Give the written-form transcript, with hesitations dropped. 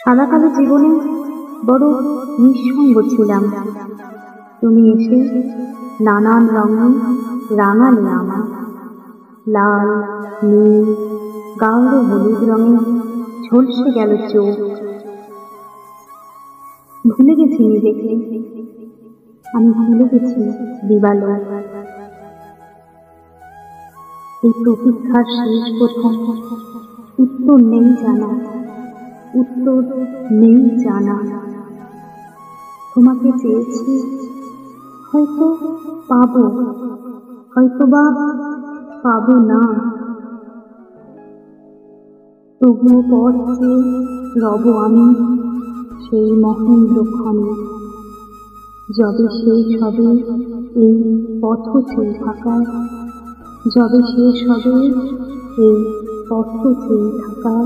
সাদা কালো জীবনে বড় নিঃসঙ্গ ছিলাম। তুমি এসে নানান রঙে রাঙালে আমার। লাল, নীল, গাঢ় হলুদ রঙে ঝলসে গেল চোখ। ভুলে গেছি নিজেকে, আমি ভুলে গেছি দিবালো। এই প্রতীক্ষার শেষ কোথায়, উত্তর নেই জানা, উত্তর নেই জানা। তোমাকে চেয়েছি, হয়তো পাবো, হয়তো বা পাবো না। তবুও পথ চেয়ে রব আমি সেই মহেন্দ্র ক্ষণে, যবে শেষ হবে এই পথ চেয়ে থাকা, যবে শেষ হবে এই পথ চেয়ে থাকা।